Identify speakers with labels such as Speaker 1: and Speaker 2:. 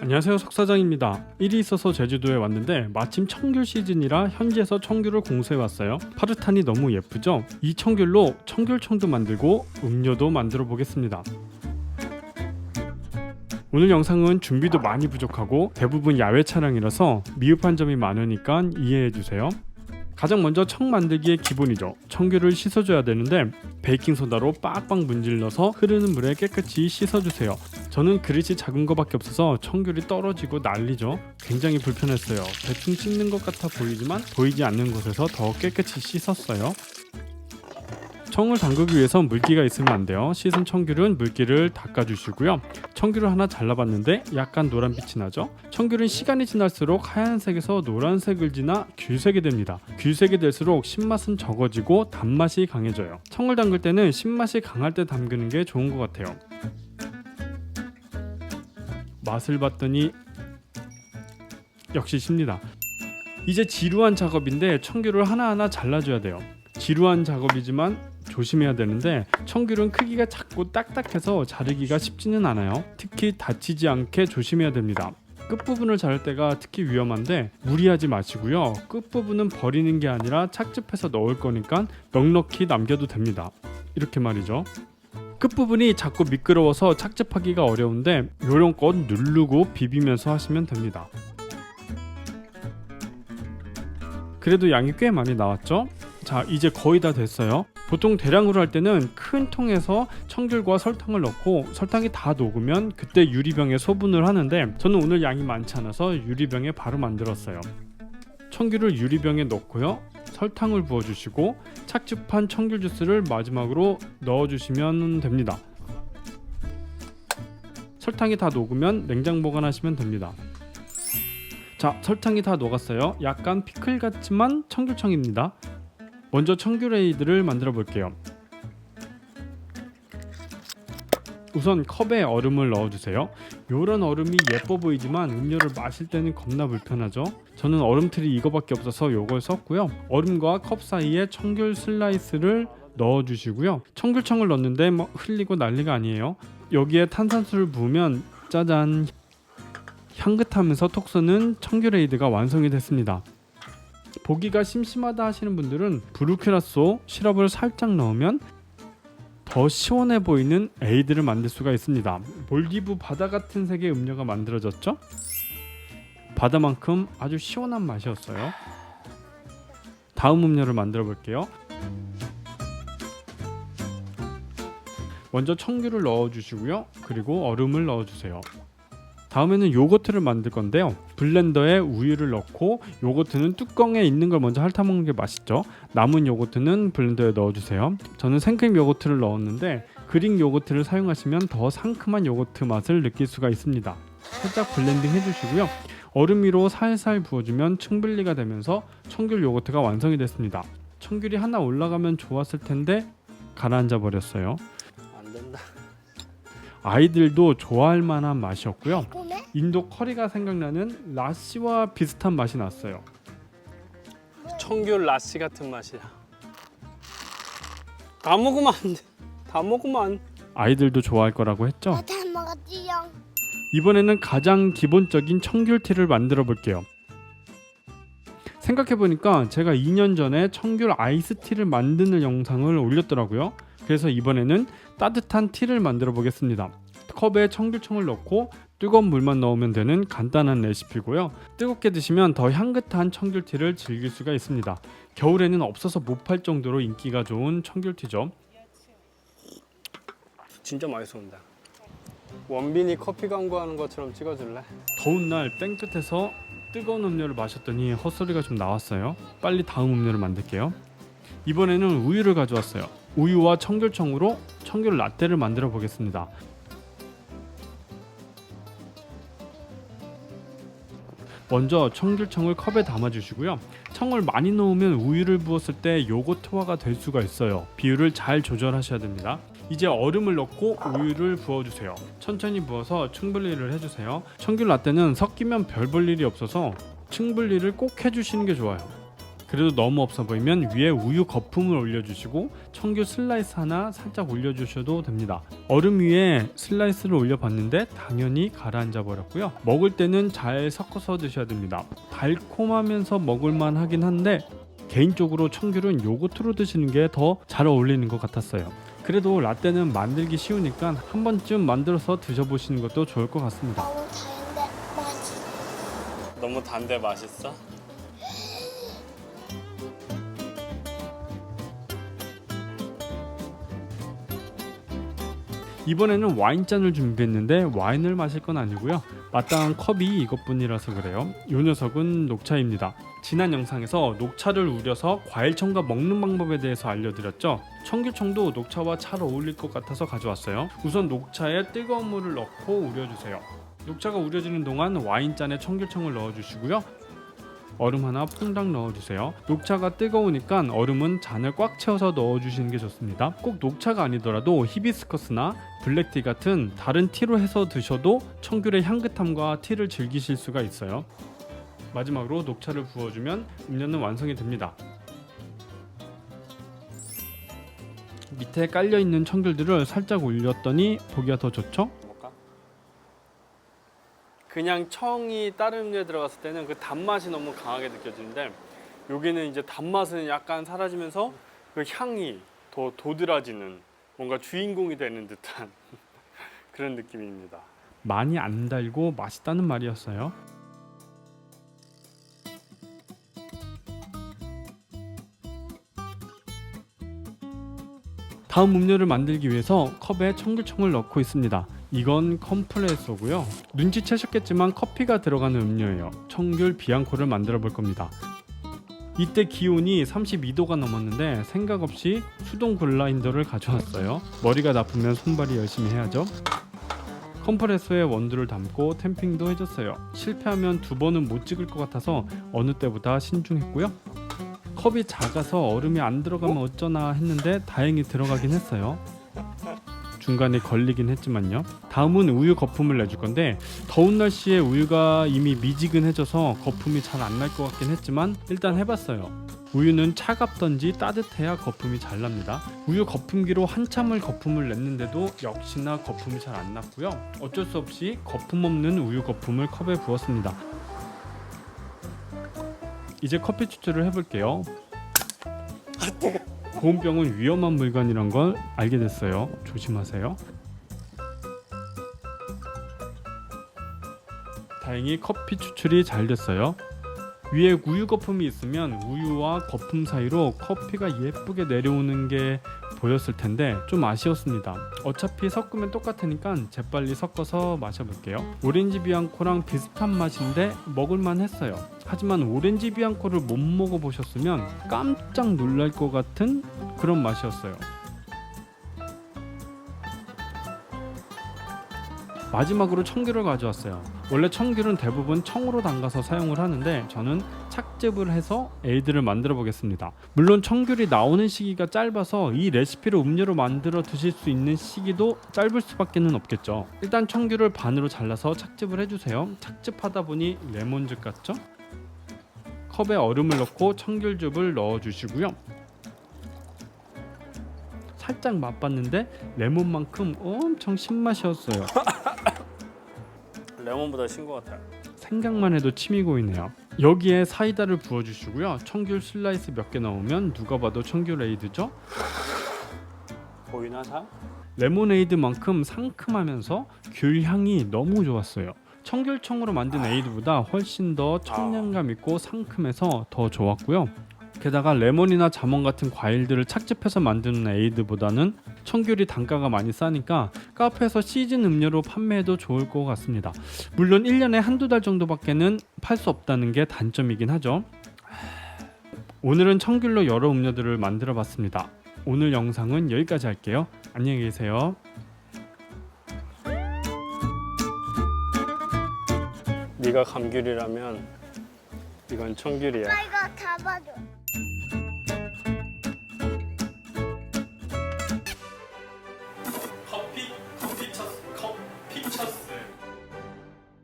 Speaker 1: 안녕하세요, 석사장입니다. 일이 있어서 제주도에 왔는데 마침 청귤 시즌이라 현지에서 청귤을 공수해 왔어요. 파르탄이 너무 예쁘죠? 이 청귤로 청귤청도 만들고 음료도 만들어 보겠습니다. 오늘 영상은 준비도 많이 부족하고 대부분 야외 촬영이라서 미흡한 점이 많으니까 이해해 주세요. 가장 먼저 청 만들기의 기본이죠. 청귤을 씻어줘야 되는데 베이킹소다로 빡빡 문질러서 흐르는 물에 깨끗이 씻어주세요. 저는 그릇이 작은 거밖에 없어서 청귤이 떨어지고 난리죠. 굉장히 불편했어요. 대충 씻는 것 같아 보이지만 보이지 않는 곳에서 더 깨끗이 씻었어요. 청을 담그기 위해선 물기가 있으면 안 돼요. 씻은 청귤은 물기를 닦아주시고요. 청귤을 하나 잘라봤는데 약간 노란빛이 나죠? 청귤은 시간이 지날수록 하얀색에서 노란색을 지나 귤색이 됩니다. 귤색이 될수록 신맛은 적어지고 단맛이 강해져요. 청을 담글 때는 신맛이 강할 때 담그는 게 좋은 것 같아요. 맛을 봤더니 역시 쉽니다. 이제 지루한 작업인데 청귤을 하나하나 잘라줘야 돼요. 지루한 작업이지만 조심해야 되는데 청귤은 크기가 작고 딱딱해서 자르기가 쉽지는 않아요. 특히 다치지 않게 조심해야 됩니다. 끝부분을 자를 때가 특히 위험한데 무리하지 마시고요. 끝부분은 버리는 게 아니라 착즙해서 넣을 거니까 넉넉히 남겨도 됩니다. 이렇게 말이죠. 끝부분이 자꾸 미끄러워서 착즙하기가 어려운데 요령껏 누르고 비비면서 하시면 됩니다. 그래도 양이 꽤 많이 나왔죠? 자, 이제 거의 다 됐어요. 보통 대량으로 할 때는 큰 통에서 청귤과 설탕을 넣고 설탕이 다 녹으면 그때 유리병에 소분을 하는데 저는 오늘 양이 많지 않아서 유리병에 바로 만들었어요. 청귤을 유리병에 넣고요. 설탕을 부어주시고 착즙한 청귤 주스를 마지막으로 넣어주시면 됩니다. 설탕이 다 녹으면 냉장 보관하시면 됩니다. 자, 설탕이 다 녹았어요. 약간 피클 같지만 청귤청입니다. 먼저 청귤에이드를 만들어 볼게요. 우선 컵에 얼음을 넣어주세요. 요런 얼음이 예뻐 보이지만 음료를 마실 때는 겁나 불편하죠. 저는 얼음틀이 이거밖에 없어서 요걸 썼고요. 얼음과 컵 사이에 청귤 슬라이스를 넣어주시고요. 청귤청을 넣는데 뭐 흘리고 난리가 아니에요. 여기에 탄산수를 부으면 짜잔, 향긋하면서 톡 쏘는 청귤에이드가 완성이 됐습니다. 보기가 심심하다 하시는 분들은 브루케라소 시럽을 살짝 넣으면 더 시원해 보이는 에이드를 만들 수가 있습니다. 몰디브 바다 같은 색의 음료가 만들어졌죠? 바다만큼 아주 시원한 맛이었어요. 다음 음료를 만들어 볼게요. 먼저 청귤을 넣어주시고요. 그리고 얼음을 넣어주세요. 다음에는 요거트를 만들 건데요. 블렌더에 우유를 넣고 요거트는 뚜껑에 있는 걸 먼저 핥아먹는 게 맛있죠. 남은 요거트는 블렌더에 넣어주세요. 저는 생크림 요거트를 넣었는데 그릭 요거트를 사용하시면 더 상큼한 요거트 맛을 느낄 수가 있습니다. 살짝 블렌딩 해주시고요. 얼음 위로 살살 부어주면 층블리가 되면서 청귤 요거트가 완성이 됐습니다. 청귤이 하나 올라가면 좋았을 텐데 가라앉아 버렸어요.
Speaker 2: 안 된다.
Speaker 1: 아이들도 좋아할 만한 맛이었고요. 인도 커리가 생각나는 라시와 비슷한 맛이 났어요.
Speaker 2: 청귤 라시 같은 맛이야. 다 먹으면 안 돼. 다 먹으면 안 돼.
Speaker 1: 아이들도 좋아할 거라고 했죠?
Speaker 3: 다 먹었지요.
Speaker 1: 이번에는 가장 기본적인 청귤티를 만들어 볼게요. 생각해보니까 제가 2년 전에 청귤 아이스티를 만드는 영상을 올렸더라고요. 그래서 이번에는 따뜻한 티를 만들어 보겠습니다. 컵에 청귤청을 넣고 뜨거운 물만 넣으면 되는 간단한 레시피고요. 뜨겁게 드시면 더 향긋한 청귤티를 즐길 수가 있습니다. 겨울에는 없어서 못 팔 정도로 인기가 좋은 청귤티죠.
Speaker 2: 진짜 맛있습니다. 원빈이 커피 광고하는 것처럼 찍어줄래?
Speaker 1: 더운 날 땡끝에서 뜨거운 음료를 마셨더니 헛소리가 좀 나왔어요. 빨리 다음 음료를 만들게요. 이번에는 우유를 가져왔어요. 우유와 청귤청으로 청귤 라떼를 만들어 보겠습니다. 먼저 청귤청을 컵에 담아주시고요. 청을 많이 넣으면 우유를 부었을 때 요거트화가 될 수가 있어요. 비율을 잘 조절하셔야 됩니다. 이제 얼음을 넣고 우유를 부어주세요. 천천히 부어서 층분리를 해주세요. 청귤 라떼는 섞이면 별 볼 일이 없어서 층분리를 꼭 해주시는 게 좋아요. 그래도 너무 없어 보이면 위에 우유 거품을 올려주시고 청귤 슬라이스 하나 살짝 올려주셔도 됩니다. 얼음 위에 슬라이스를 올려봤는데 당연히 가라앉아 버렸고요. 먹을 때는 잘 섞어서 드셔야 됩니다. 달콤하면서 먹을만 하긴 한데 개인적으로 청귤은 요거트로 드시는 게 더 잘 어울리는 것 같았어요. 그래도 라떼는 만들기 쉬우니까 한 번쯤 만들어서 드셔보시는 것도 좋을 것 같습니다.
Speaker 3: 너무 다른데 맛있어.
Speaker 2: 너무 단데 맛있어?
Speaker 1: 이번에는 와인잔을 준비했는데 와인을 마실 건 아니고요. 마땅한 컵이 이것뿐이라서 그래요. 이 녀석은 녹차입니다. 지난 영상에서 녹차를 우려서 과일청과 먹는 방법에 대해서 알려드렸죠. 청귤청도 녹차와 잘 어울릴 것 같아서 가져왔어요. 우선 녹차에 뜨거운 물을 넣고 우려주세요. 녹차가 우려지는 동안 와인잔에 청귤청을 넣어주시고요. 얼음 하나 퐁당 넣어주세요. 녹차가 뜨거우니까 얼음은 잔을 꽉 채워서 넣어주시는 게 좋습니다. 꼭 녹차가 아니더라도 히비스커스나 블랙티 같은 다른 티로 해서 드셔도 청귤의 향긋함과 티를 즐기실 수가 있어요. 마지막으로 녹차를 부어주면 음료는 완성이 됩니다. 밑에 깔려있는 청귤들을 살짝 올렸더니 보기가 더 좋죠?
Speaker 2: 그냥 청이 다른 음료에 들어갔을 때는 그 단맛이 너무 강하게 느껴지는데 여기는 이제 단맛은 약간 사라지면서 그 향이 더 도드라지는 뭔가 주인공이 되는 듯한 그런 느낌입니다.
Speaker 1: 많이 안 달고 맛있다는 말이었어요. 다음 음료를 만들기 위해서 컵에 청귤청을 넣고 있습니다. 이건 컴프레소고요. 눈치채셨겠지만 커피가 들어가는 음료예요. 청귤 비앙코를 만들어 볼 겁니다. 이때 기온이 32도가 넘었는데 생각 없이 수동 글라인더를 가져왔어요. 머리가 나쁘면 손발이 열심히 해야죠. 컴프레소에 원두를 담고 탬핑도 해줬어요. 실패하면 2번은 못 찍을 것 같아서 어느 때보다 신중했고요. 컵이 작아서 얼음이 안 들어가면 어쩌나 했는데 다행히 들어가긴 했어요. 중간에 걸리긴 했지만요. 다음은 우유 거품을 내줄 건데 더운 날씨에 우유가 이미 미지근해져서 거품이 잘 안 날 것 같긴 했지만 일단 해봤어요. 우유는 차갑던지 따뜻해야 거품이 잘 납니다. 우유 거품기로 한참을 거품을 냈는데도 역시나 거품이 잘 안 났고요. 어쩔 수 없이 거품 없는 우유 거품을 컵에 부었습니다. 이제 커피 추출을 해볼게요. 보온병은 위험한 물건이란 걸 알게 됐어요. 조심하세요. 다행히 커피 추출이 잘 됐어요. 위에 우유 거품이 있으면 우유와 거품 사이로 커피가 예쁘게 내려오는 게 보였을 텐데 좀 아쉬웠습니다. 어차피 섞으면 똑같으니까 재빨리 섞어서 마셔볼게요. 오렌지 비앙코랑 비슷한 맛인데 먹을만 했어요. 하지만 오렌지 비앙코를 못 먹어보셨으면 깜짝 놀랄 것 같은 그런 맛이었어요. 마지막으로 청귤을 가져왔어요. 원래 청귤은 대부분 청으로 담가서 사용을 하는데 저는 착즙을 해서 에이드를 만들어 보겠습니다. 물론 청귤이 나오는 시기가 짧아서 이 레시피로 음료로 만들어 드실 수 있는 시기도 짧을 수밖에 없겠죠. 일단 청귤을 반으로 잘라서 착즙을 해주세요. 착즙하다 보니 레몬즙 같죠? 컵에 얼음을 넣고 청귤즙을 넣어주시고요. 살짝 맛봤는데 레몬만큼 엄청 신맛이었어요.
Speaker 2: 레몬보다 신 것 같아요.
Speaker 1: 생각만 해도 침이 고이네요. 여기에 사이다를 부어주시고요. 청귤 슬라이스 몇 개 넣으면 누가 봐도 청귤 에이드죠?
Speaker 2: 보이나 잘?
Speaker 1: 레모네이드만큼 상큼하면서 귤 향이 너무 좋았어요. 청귤청으로 만든 에이드보다 훨씬 더 청량감 있고 상큼해서 더 좋았고요. 게다가 레몬이나 자몽 같은 과일들을 착즙해서 만드는 에이드보다는 청귤이 단가가 많이 싸니까 카페에서 시즌 음료로 판매해도 좋을 것 같습니다. 물론 1년에 한두 달 정도밖에는 팔 수 없다는 게 단점이긴 하죠. 오늘은 청귤로 여러 음료들을 만들어 봤습니다. 오늘 영상은 여기까지 할게요. 안녕히 계세요.
Speaker 2: 네가 감귤이라면 이건 청귤이야.
Speaker 3: 이거 잡아줘.